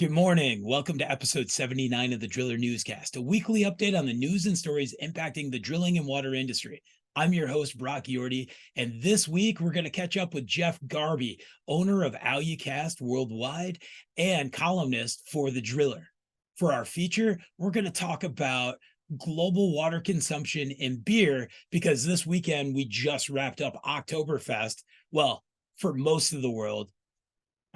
Good morning. Welcome to episode 79 of the Driller Newscast, a weekly update on the news and stories impacting the drilling and water industry. I'm your host, Brock Yordy, and this week we're going to catch up with Jeff Garby, owner of Alucast worldwide and columnist for The Driller. For our feature, we're going to talk about global water consumption in beer because this weekend we just wrapped up Oktoberfest. Well, for most of the world.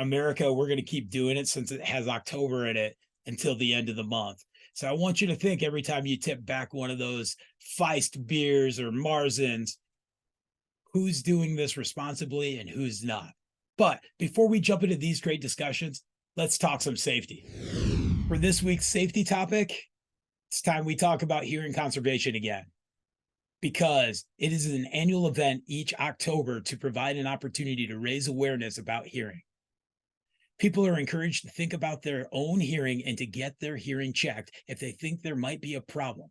America, we're going to keep doing it since it has October in it until the end of the month. So I want you to think every time you tip back one of those Feist beers or Marzens, who's doing this responsibly and who's not. But before we jump into these great discussions, let's talk some safety. For this week's safety topic, it's time we talk about hearing conservation again, because it is an annual event each October to provide an opportunity to raise awareness about hearing. People are encouraged to think about their own hearing and to get their hearing checked if they think there might be a problem.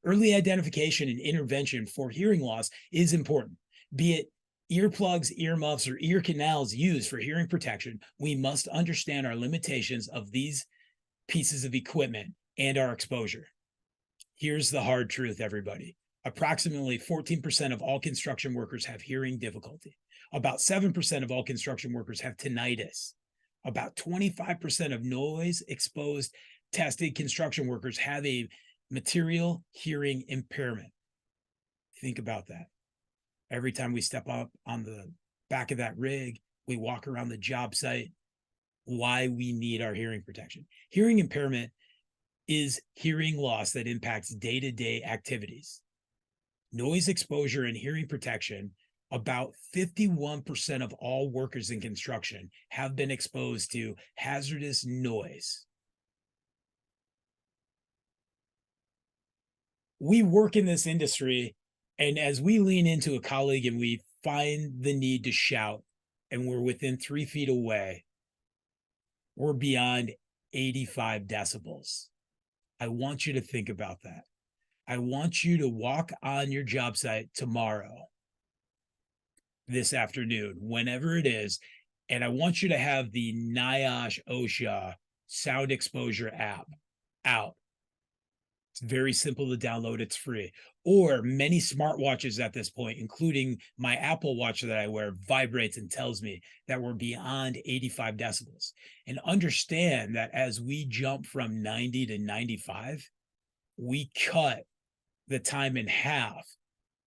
Early identification and intervention for hearing loss is important. Be it earplugs, earmuffs, or ear canals used for hearing protection, we must understand our limitations of these pieces of equipment and our exposure. Here's the hard truth, everybody. Approximately 14% of all construction workers have hearing difficulty. About 7% of all construction workers have tinnitus. About 25% of noise-exposed tested construction workers have a material hearing impairment. Think about that. Every time we step up on the back of that rig, we walk around the job site, why we need our hearing protection. Hearing impairment is hearing loss that impacts day-to-day activities. Noise exposure and hearing protection. About 51% of all workers in construction have been exposed to hazardous noise. We work in this industry, and as we lean into a colleague and we find the need to shout, and we're within 3 feet away, we're beyond 85 decibels. I want you to think about that. I want you to walk on your job site tomorrow, this afternoon, whenever it is, and I want you to have the NIOSH OSHA sound exposure app out. It's very simple to download. It's free. Or many smartwatches at this point, including my Apple Watch that I wear, vibrates and tells me that we're beyond 85 decibels. And understand that as we jump from 90 to 95, we cut the time in half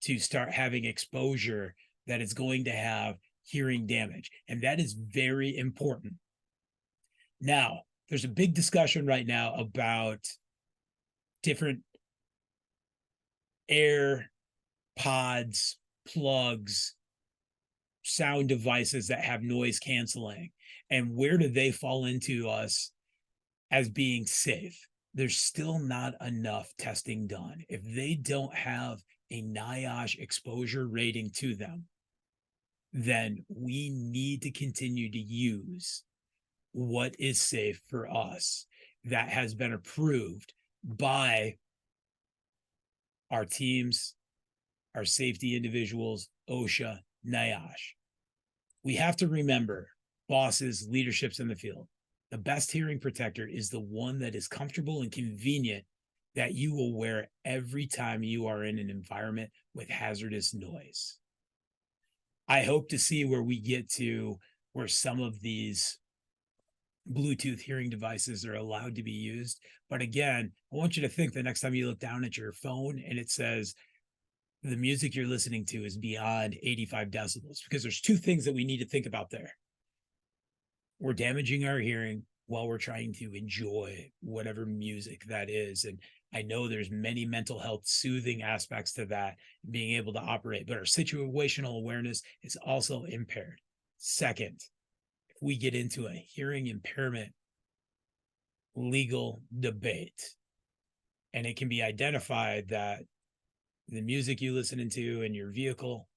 to start having exposure that is going to have hearing damage. And that is very important. Now, there's a big discussion right now about different air pods, plugs, sound devices that have noise canceling, and where do they fall into us as being safe? There's still not enough testing done. If they don't have a NIOSH exposure rating to them, then we need to continue to use what is safe for us that has been approved by our teams, our safety individuals, OSHA, NIOSH. We have to remember, bosses, leaderships in the field, the best hearing protector is the one that is comfortable and convenient that you will wear every time you are in an environment with hazardous noise. I hope to see where we get to where some of these Bluetooth hearing devices are allowed to be used. But again, I want you to think the next time you look down at your phone and it says the music you're listening to is beyond 85 decibels, because there's two things that we need to think about there. We're damaging our hearing while we're trying to enjoy whatever music that is. And I know there's many mental health soothing aspects to that, being able to operate, but our situational awareness is also impaired. Second, if we get into a hearing impairment legal debate, and it can be identified that the music you listen to in your vehicle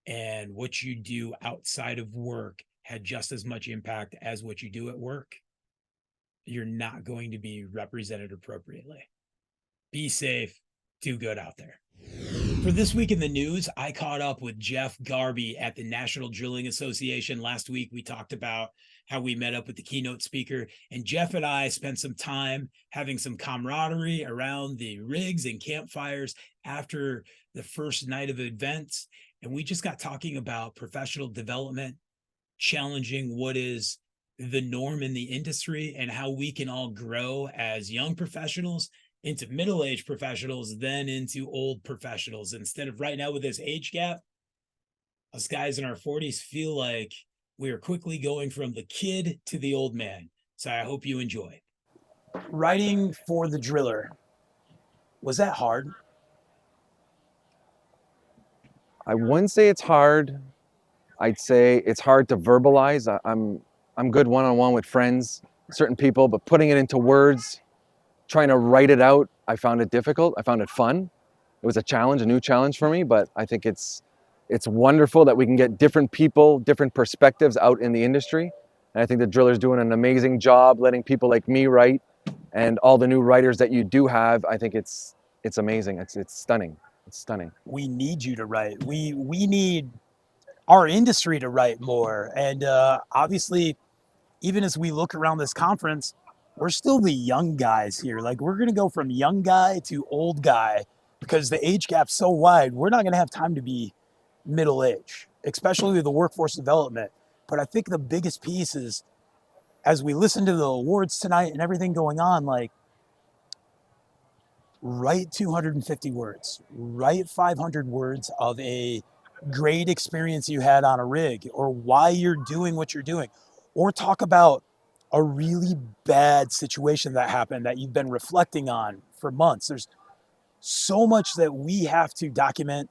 and what you do outside of work had just as much impact as what you do at work, you're not going to be represented appropriately. Be safe, do good out there. For this week in the news, I caught up with Jeff Garby at the National Drilling Association. Last week, we talked about how we met up with the keynote speaker. And Jeff and I spent some time having some camaraderie around the rigs and campfires after the first night of events. And we just got talking about professional development, challenging what is the norm in the industry, and how we can all grow as young professionals into middle-aged professionals, then into old professionals. Instead of right now with this age gap, us guys in our 40s feel like we are quickly going from the kid to the old man. So I hope you enjoy. Writing for The Driller, was that hard? I wouldn't say it's hard. I'd say it's hard to verbalize. I'm good one-on-one with friends, certain people, but putting it into words, trying to write it out, I found it difficult. I found it fun. It was a challenge, a new challenge for me, but I think it's wonderful that we can get different people, different perspectives out in the industry. And I think the Driller's doing an amazing job letting people like me write, and all the new writers that you do have. I think it's amazing. It's stunning. It's stunning. We need you to write. We need our industry to write more. And obviously, even as we look around this conference, we're still the young guys here. Like, we're going to go from young guy to old guy because the age gap's so wide. We're not going to have time to be middle age, especially with the workforce development. But I think the biggest piece is, as we listen to the awards tonight and everything going on, like, write 250 words, write 500 words of a great experience you had on a rig, or why you're doing what you're doing, or talk about a really bad situation that happened that you've been reflecting on for months. There's so much that we have to document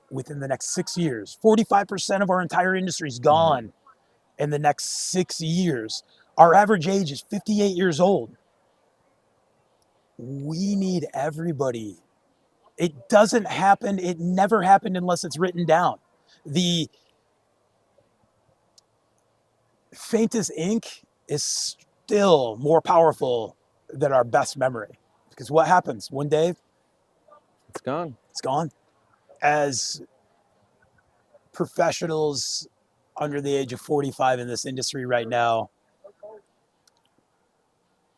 within the next 6 years. 45% of our entire industry is gone in the next 6 years. Our average age is 58 years old. We need everybody. It doesn't happen. It never happened unless it's written down. The faintest ink is still more powerful than our best memory. Because what happens? One day, it's gone. It's gone. As professionals under the age of 45 in this industry right now,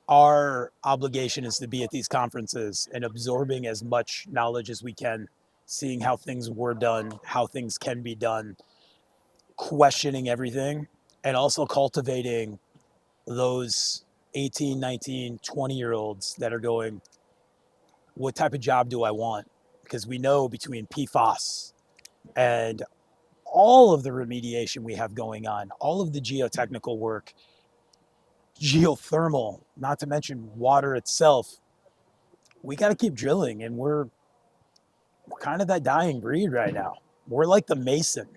our obligation is to be at these conferences and absorbing as much knowledge as we can, seeing how things were done, how things can be done, questioning everything, and also cultivating those 18, 19, 20-year-olds that are going, what type of job do I want? Because we know between PFAS and all of the remediation we have going on, all of the geotechnical work, geothermal, not to mention water itself, we got to keep drilling, and we're kind of that dying breed right now. We're like the Mason.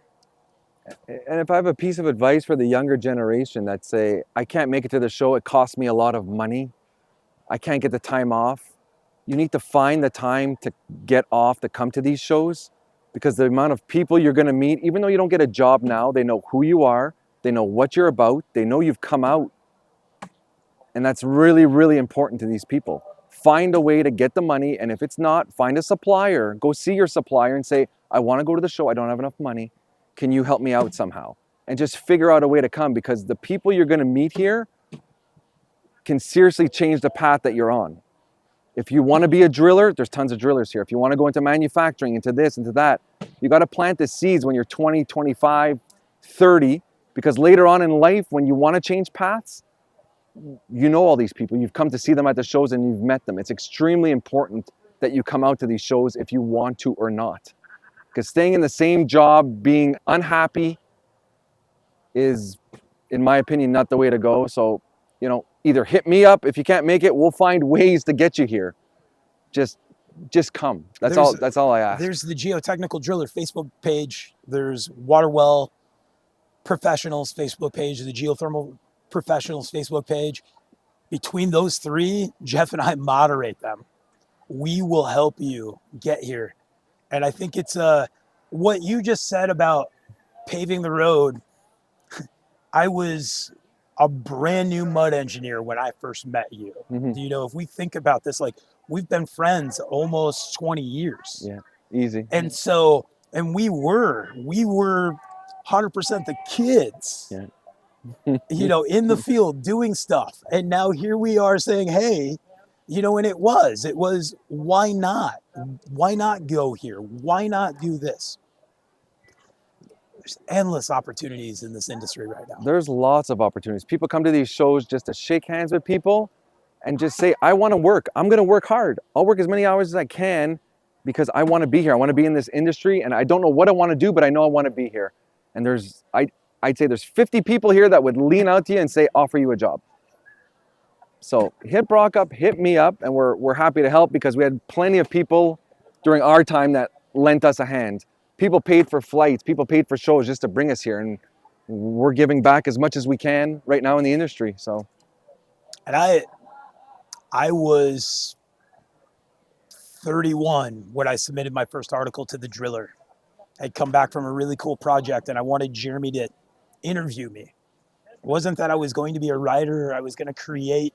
And if I have a piece of advice for the younger generation that say, I can't make it to the show, it costs me a lot of money, I can't get the time off, you need to find the time to get off to come to these shows, because the amount of people you're going to meet, even though you don't get a job now, they know who you are, they know what you're about, they know you've come out. And that's really, really important to these people. Find a way to get the money, and if it's not, find a supplier. Go see your supplier and say, I want to go to the show, I don't have enough money. Can you help me out somehow? And just figure out a way to come, because the people you're going to meet here can seriously change the path that you're on. If you want to be a driller, there's tons of drillers here. If you want to go into manufacturing, into this, into that, you got to plant the seeds when you're 20, 25, 30, because later on in life, when you want to change paths, you know all these people. You've come to see them at the shows and you've met them. It's extremely important that you come out to these shows if you want to or not. Because staying in the same job, being unhappy is, in my opinion, not the way to go. So, you know, either hit me up. If you can't make it, we'll find ways to get you here. Just come. That's all I ask. There's the Geotechnical Driller Facebook page. There's Waterwell Professionals Facebook page, the Geothermal Professionals Facebook page. Between those three, Jeff and I moderate them. We will help you get here. And I think it's what you just said about paving the road. I was a brand new mud engineer when I first met you. Mm-hmm. You know, if we think about this, like, we've been friends almost 20 years. Yeah, easy. And so, and we were 100% the kids. Yeah. in the field doing stuff. And now here we are saying, hey, and it was, why not? Why not go here? Why not do this? There's endless opportunities in this industry right now. There's lots of opportunities. People come to these shows just to shake hands with people and just say, I want to work. I'm going to work hard. I'll work as many hours as I can because I want to be here. I want to be in this industry, and I don't know what I want to do, but I know I want to be here. And I'd say there's 50 people here that would lean out to you and say, offer you a job. So hit Brock up, hit me up, and we're happy to help because we had plenty of people during our time that lent us a hand. People paid for flights, people paid for shows just to bring us here, and we're giving back as much as we can right now in the industry. So, and I was 31 when I submitted my first article to the Driller. I'd come back from a really cool project, and I wanted Jeremy to interview me. It wasn't that I was going to be a writer, I was going to create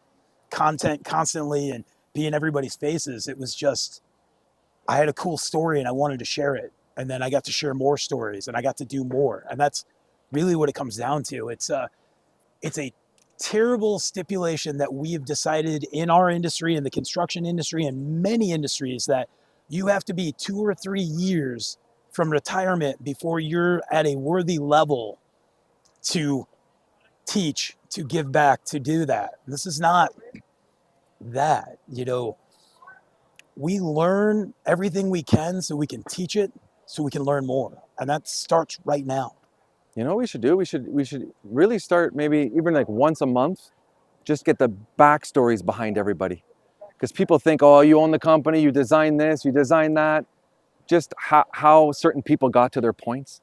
content constantly and be in everybody's faces. It was just, I had a cool story and I wanted to share it. And then I got to share more stories and I got to do more. And that's really what it comes down to. It's a terrible stipulation that we have decided in our industry, in the construction industry, and many industries, that you have to be 2 or 3 years from retirement before you're at a worthy level to teach, to give back, to do that. This is not that. We learn everything we can so we can teach it, so we can learn more. And that starts right now. you know what we should do? We should really start maybe even like once a month, just get the backstories behind everybody. Because people think, oh, you own the company, you design this, you design that. Just how certain people got to their points.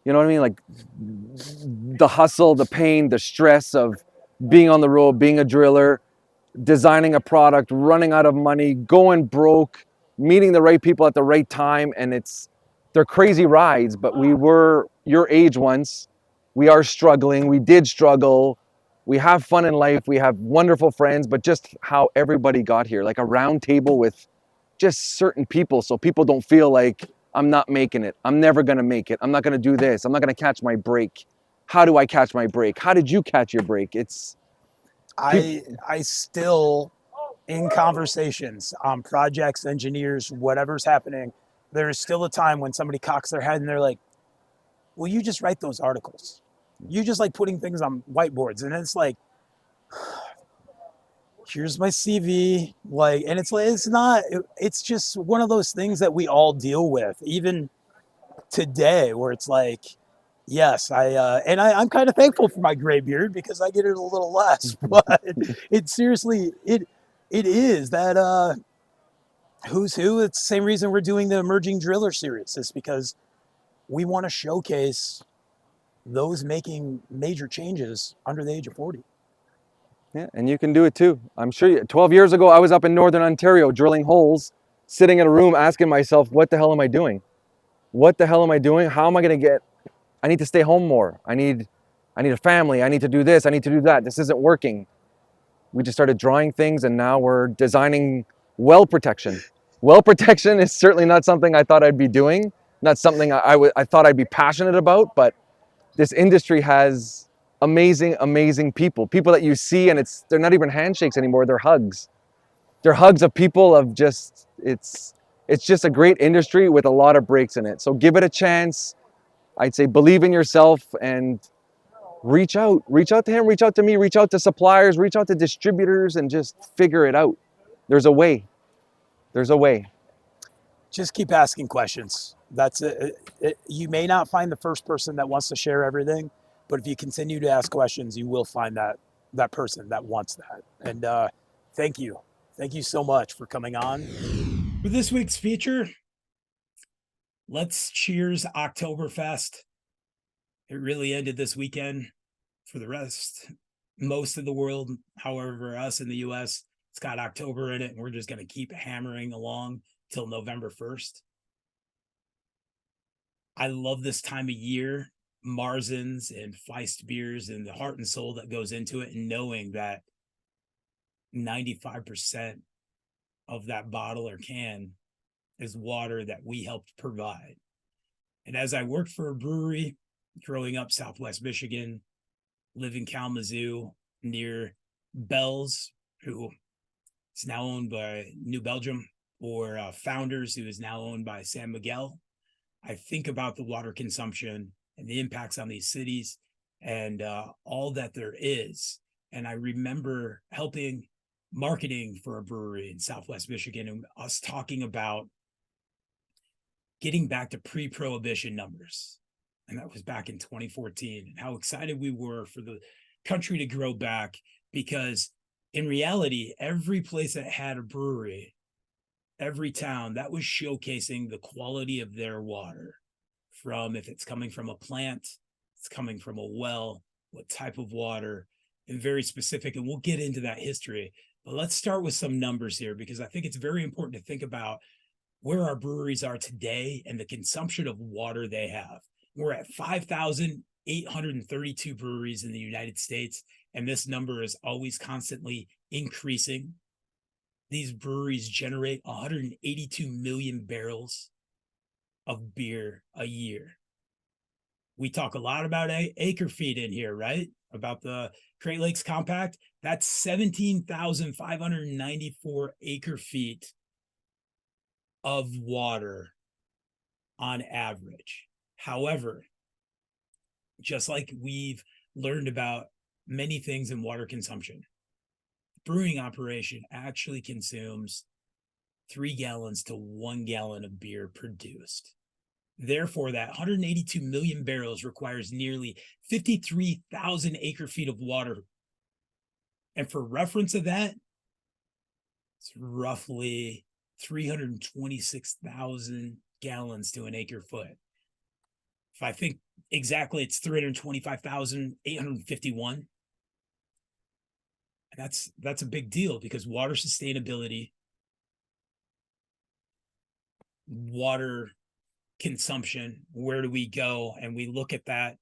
You know what I mean? Like the hustle, the pain, the stress of being on the road, being a driller, designing a product, running out of money, going broke, meeting the right people at the right time. And they're crazy rides, but we were your age once. We are struggling. We did struggle. We have fun in life. We have wonderful friends, but just how everybody got here, like a round table with just certain people, so people don't feel like I'm not making it. I'm never going to make it. I'm not going to do this. I'm not going to catch my break. How do I catch my break? How did you catch your break? I still, in conversations on projects, engineers, whatever's happening, there is still a time when somebody cocks their head and they're like, well, you just write those articles. You just like putting things on whiteboards. And it's like, here's my CV. Like, and it's just one of those things that we all deal with, even today, where it's like, yes, I'm kind of thankful for my gray beard because I get it a little less, but it seriously, it is that, who's who. It's the same reason we're doing the Emerging Driller series, is because we want to showcase those making major changes under the age of 40. Yeah, and you can do it too. I'm sure 12 years ago, I was up in Northern Ontario drilling holes, sitting in a room asking myself, what the hell am I doing? What the hell am I doing? How am I going to I need to stay home more. I need a family. I need to do this. I need to do that. This isn't working. We just started drawing things, and now we're designing well protection. Well protection is certainly not something I thought I'd be doing. Not something I thought I'd be passionate about, but this industry has amazing people that you see, and they're not even handshakes anymore. They're hugs. They're hugs of people of just, it's just a great industry with a lot of breaks in it. So give it a chance. I'd say believe in yourself and reach out to him, reach out to me, reach out to suppliers, reach out to distributors, and just figure it out. There's a way. Just keep asking questions. That's it. You may not find the first person that wants to share everything, but if you continue to ask questions, you will find that person that wants that. And thank you so much for coming on. For this week's feature, let's cheers Oktoberfest. It really ended this weekend for most of the world. However, us in the US, it's got October in it, and we're just going to keep hammering along till November 1st. I love this time of year, Marzens and Feist beers and the heart and soul that goes into it, and knowing that 95% of that bottle or can is water that we helped provide. And as I worked for a brewery growing up Southwest Michigan, live in Kalamazoo near Bell's, who is now owned by New Belgium, or Founders, who is now owned by San Miguel. I think about the water consumption and the impacts on these cities and all that there is. And I remember helping marketing for a brewery in Southwest Michigan and us talking about getting back to pre-prohibition numbers. And that was back in 2014, and how excited we were for the country to grow back, because in reality, every place that had a brewery, every town, that was showcasing the quality of their water, from if it's coming from a plant, it's coming from a well, what type of water, and very specific. And we'll get into that history. But let's start with some numbers here, because I think it's very important to think about where our breweries are today and the consumption of water they have. We're at 5,832 breweries in the United States, and this number is always constantly increasing. These breweries generate 182 million barrels of beer a year. We talk a lot about acre feet in here, right? About the Great Lakes Compact. That's 17,594 acre feet of water on average. However, just like we've learned about many things in water consumption, brewing operation actually consumes 3 gallons to 1 gallon of beer produced. Therefore, that 182 million barrels requires nearly 53,000 acre feet of water. And for reference of that, it's roughly 326,000 gallons to an acre foot. If I think exactly, it's 325,851. That's a big deal, because water sustainability, water consumption, where do we go? And we look at that.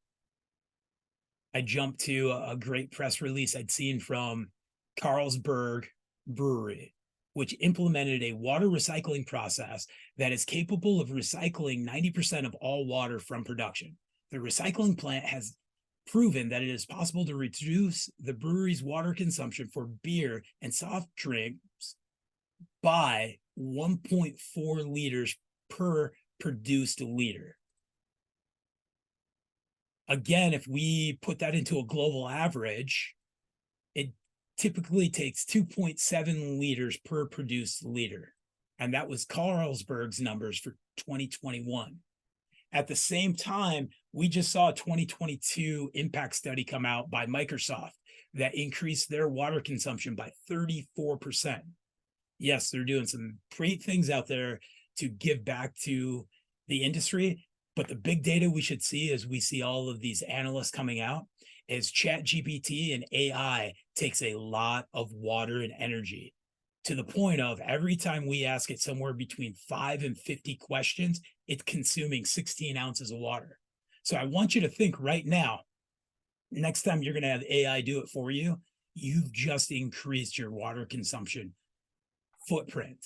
I jumped to a great press release I'd seen from Carlsberg Brewery, which implemented a water recycling process that is capable of recycling 90% of all water from production. The recycling plant has proven that it is possible to reduce the brewery's water consumption for beer and soft drinks by 1.4 liters per produced liter. Again, if we put that into a global average, it typically takes 2.7 liters per produced liter. And that was Carlsberg's numbers for 2021. At the same time, we just saw a 2022 impact study come out by Microsoft that increased their water consumption by 34%. Yes, they're doing some great things out there to give back to the industry. But the big data we should see, as we see all of these analysts coming out, is ChatGPT and AI takes a lot of water and energy, to the point of every time we ask it somewhere between 5 and 50 questions, it's consuming 16 ounces of water. So I want you to think right now, next time you're going to have AI do it for you, you've just increased your water consumption footprint.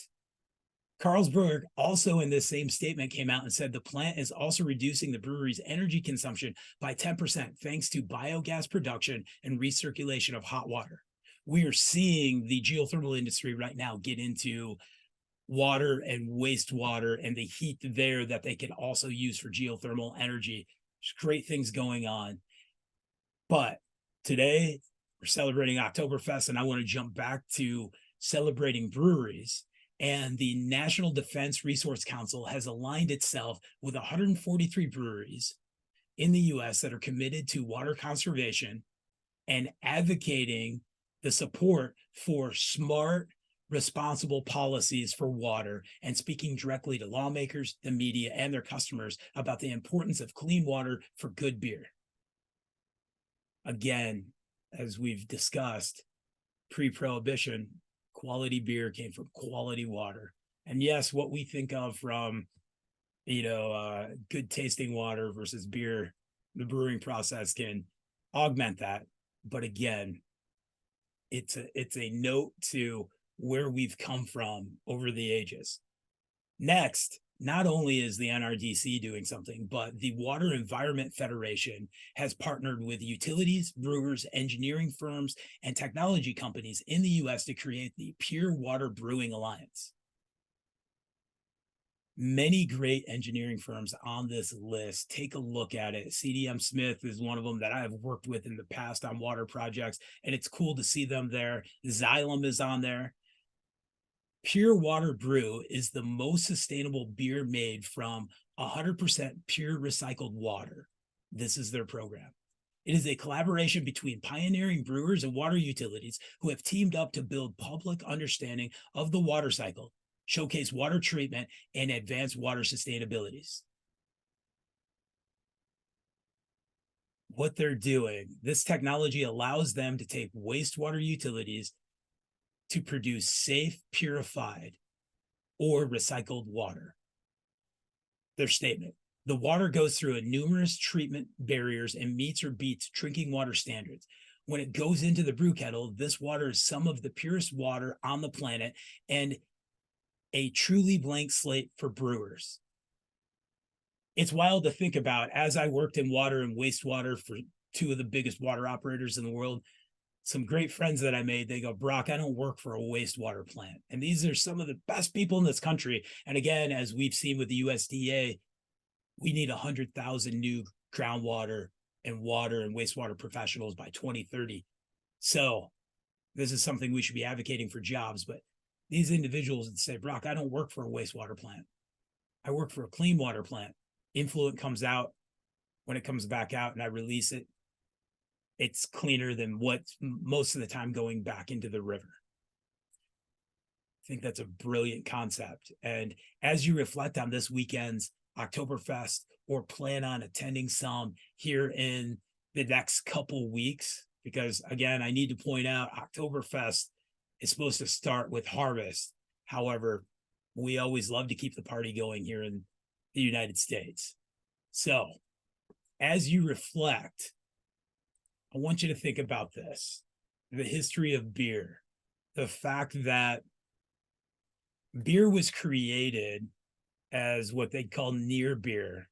Carlsberg also in this same statement came out and said the plant is also reducing the brewery's energy consumption by 10% thanks to biogas production and recirculation of hot water. We are seeing the geothermal industry right now get into water and wastewater and the heat there that they can also use for geothermal energy. There's great things going on. But today we're celebrating Oktoberfest, and I want to jump back to celebrating breweries. And the National Defense Resource Council has aligned itself with 143 breweries in the US that are committed to water conservation and advocating the support for smart, responsible policies for water, and speaking directly to lawmakers, the media, and their customers about the importance of clean water for good beer. Again, as we've discussed, pre-prohibition, quality beer came from quality water. And yes, what we think of from, good tasting water versus beer, the brewing process can augment that. But again, it's a note to where we've come from over the ages. Next, not only is the NRDC doing something, but the Water Environment Federation has partnered with utilities, brewers, engineering firms, and technology companies in the US to create the Pure Water Brewing Alliance. Many great engineering firms on this list. Take a look at it. CDM Smith is one of them that I have worked with in the past on water projects, and it's cool to see them there. Xylem is on there. Pure Water Brew is the most sustainable beer made from 100% pure recycled water. This is their program. It is a collaboration between pioneering brewers and water utilities who have teamed up to build public understanding of the water cycle, showcase water treatment, and advance water sustainabilities. What they're doing, this technology allows them to take wastewater utilities to produce safe, purified, or recycled water. Their statement: the water goes through a numerous treatment barriers and meets or beats drinking water standards. When it goes into the brew kettle, this water is some of the purest water on the planet and a truly blank slate for brewers. It's wild to think about. As I worked in water and wastewater for two of the biggest water operators in the world, some great friends that I made, they go, Brock, I don't work for a wastewater plant. And these are some of the best people in this country. And again, as we've seen with the USDA, we need 100,000 new groundwater and water and wastewater professionals by 2030. So this is something we should be advocating for jobs. But these individuals that say, Brock, I don't work for a wastewater plant. I work for a clean water plant. Influent comes out. When it comes back out and I release it, it's cleaner than what's most of the time going back into the river. I think that's a brilliant concept. And as you reflect on this weekend's Oktoberfest or plan on attending some here in the next couple weeks, because again, I need to point out Oktoberfest is supposed to start with harvest. However, we always love to keep the party going here in the United States. So as you reflect, I want you to think about this: the history of beer, the fact that beer was created as what they call near beer.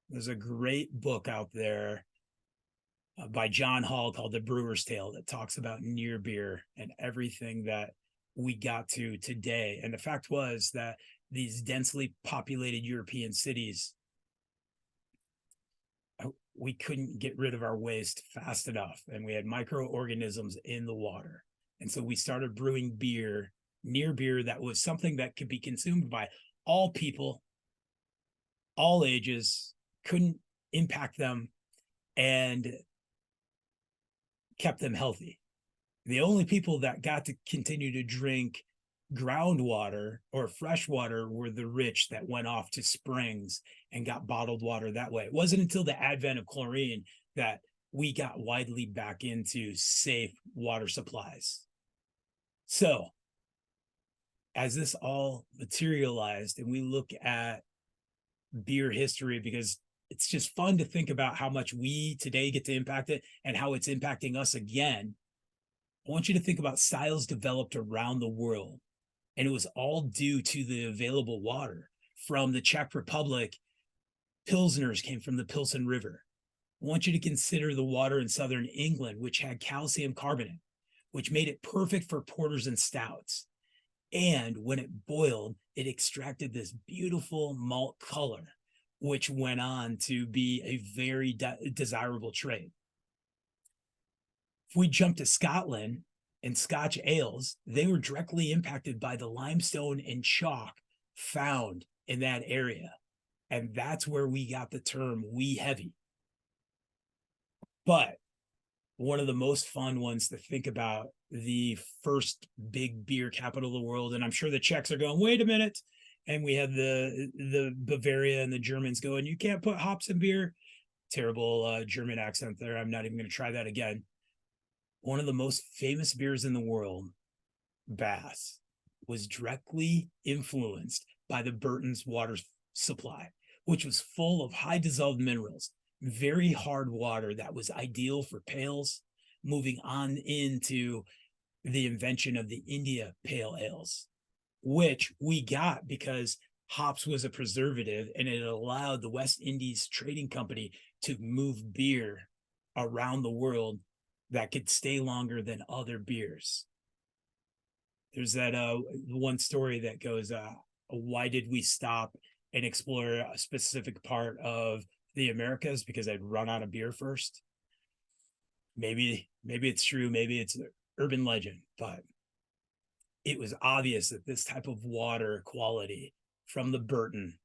There's a great book out there by John Hall called The Brewer's Tale that talks about near beer and everything that we got to today. And the fact was that these densely populated European cities, we couldn't get rid of our waste fast enough, and we had microorganisms in the water. And so we started brewing beer, near beer, that was something that could be consumed by all people, all ages, couldn't impact them, and kept them healthy. The only people that got to continue to drink groundwater or fresh water were the rich that went off to springs and got bottled water that way. It wasn't until the advent of chlorine that we got widely back into safe water supplies. So as this all materialized and we look at beer history, because it's just fun to think about how much we today get to impact it and how it's impacting us again, I want you to think about styles developed around the world. And it was all due to the available water. From the Czech Republic, Pilsners came from the Pilsen River. I want you to consider the water in southern England, which had calcium carbonate, which made it perfect for porters and stouts. And when it boiled, it extracted this beautiful malt color, which went on to be a very desirable trade. If we jump to Scotland, and Scotch ales, they were directly impacted by the limestone and chalk found in that area. And that's where we got the term wee heavy. But one of the most fun ones to think about, the first big beer capital of the world, and I'm sure the Czechs are going, wait a minute. And we had the Bavaria and the Germans going, you can't put hops in beer. Terrible German accent there. I'm not even going to try that again. One of the most famous beers in the world, Bass, was directly influenced by the Burton's water supply, which was full of high dissolved minerals, very hard water that was ideal for pails, moving on into the invention of the India pale ales, which we got because hops was a preservative, and it allowed the West Indies Trading Company to move beer around the world that could stay longer than other beers. There's that one story that goes, why did we stop and explore a specific part of the Americas? Because I'd run out of beer first. Maybe it's true, maybe it's urban legend, but it was obvious that this type of water quality from the Burton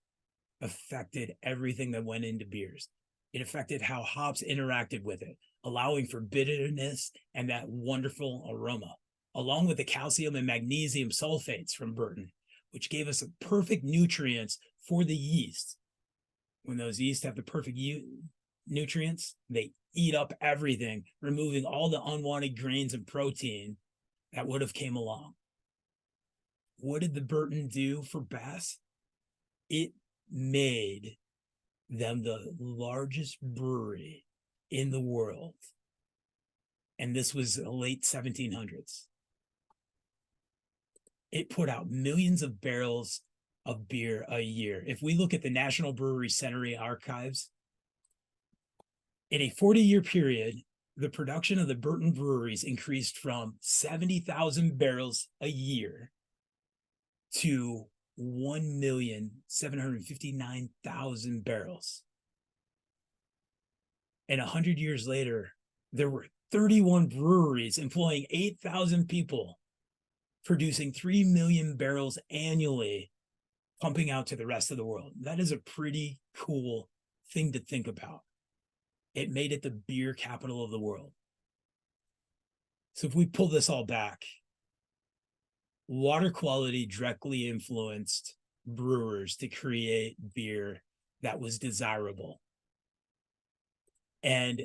affected everything that went into beers. It affected how hops interacted with it, allowing for bitterness and that wonderful aroma, along with the calcium and magnesium sulfates from Burton, which gave us a perfect nutrients for the yeast. When those yeast have the perfect nutrients, they eat up everything, removing all the unwanted grains and protein that would have came along. What did the Burton do for Bass? It made them the largest brewery in the world. And this was the late 1700s. It put out millions of barrels of beer a year. If we look at the National Brewery Centenary Archives, in a 40-year period, the production of the Burton breweries increased from 70,000 barrels a year to 1,759,000 barrels. And 100 years later, there were 31 breweries employing 8,000 people, producing 3 million barrels annually, pumping out to the rest of the world. That is a pretty cool thing to think about. It made it the beer capital of the world. So if we pull this all back, water quality directly influenced brewers to create beer that was desirable. And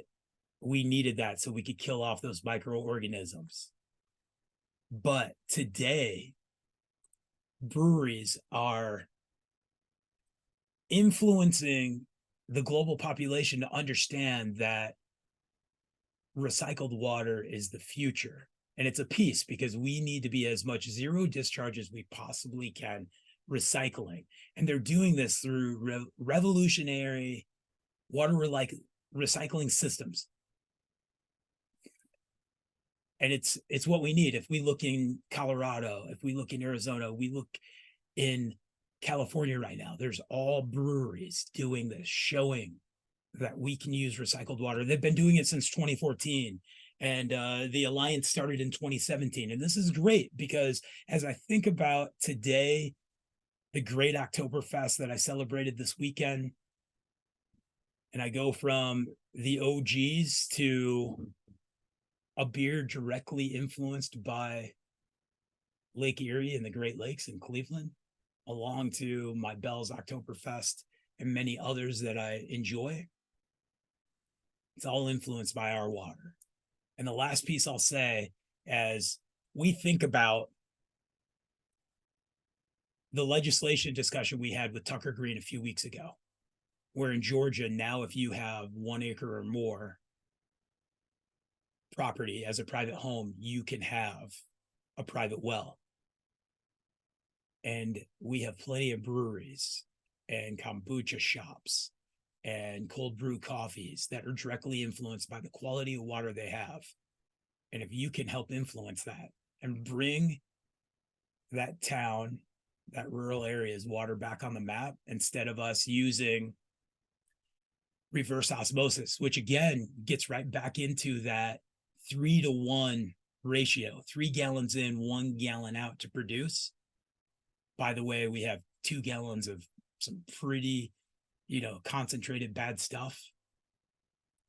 we needed that so we could kill off those microorganisms. But today, breweries are influencing the global population to understand that recycled water is the future. And it's a piece because we need to be as much zero discharge as we possibly can recycling. And they're doing this through revolutionary water recycling systems. And it's what we need. If we look in Colorado, if we look in Arizona, we look in California right now, there's all breweries doing this, showing that we can use recycled water. They've been doing it since 2014. And the alliance started in 2017. And this is great because as I think about today, the great Oktoberfest that I celebrated this weekend, and I go from the OGs to a beer directly influenced by Lake Erie and the Great Lakes in Cleveland, along to my Bell's Oktoberfest and many others that I enjoy. It's all influenced by our water. And the last piece I'll say, as we think about the legislation discussion we had with Tucker Green a few weeks ago, where in Georgia, now if you have 1 acre or more property as a private home, you can have a private well. And we have plenty of breweries and kombucha shops and cold brew coffees that are directly influenced by the quality of water they have. And if you can help influence that and bring that town, that rural area's water back on the map, instead of us using reverse osmosis, which again gets right back into that 3-to-1 ratio, 3 gallons in, 1 gallon out to produce. By the way, we have 2 gallons of some pretty, concentrated bad stuff.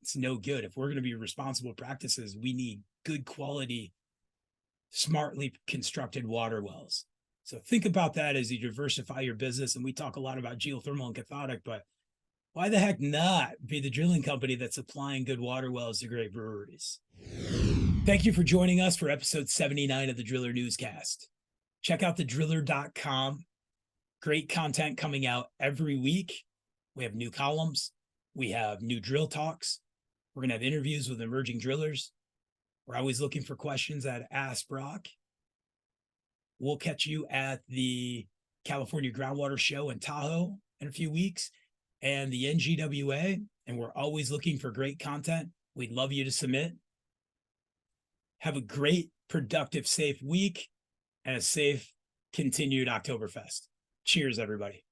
It's no good. If we're going to be responsible practices, we need good quality, smartly constructed water wells. So think about that as you diversify your business. And we talk a lot about geothermal and cathodic, but why the heck not be the drilling company that's supplying good water wells to great breweries? Thank you for joining us for episode 79 of the Driller Newscast. Check out thedriller.com. Great content coming out every week. We have new columns. We have new drill talks. We're going to have interviews with emerging drillers. We're always looking for questions at Ask Brock. We'll catch you at the California Groundwater Show in Tahoe in a few weeks, and the NGWA. And we're always looking for great content. We'd love you to submit. Have a great, productive, safe week and a safe continued Oktoberfest. Cheers, everybody.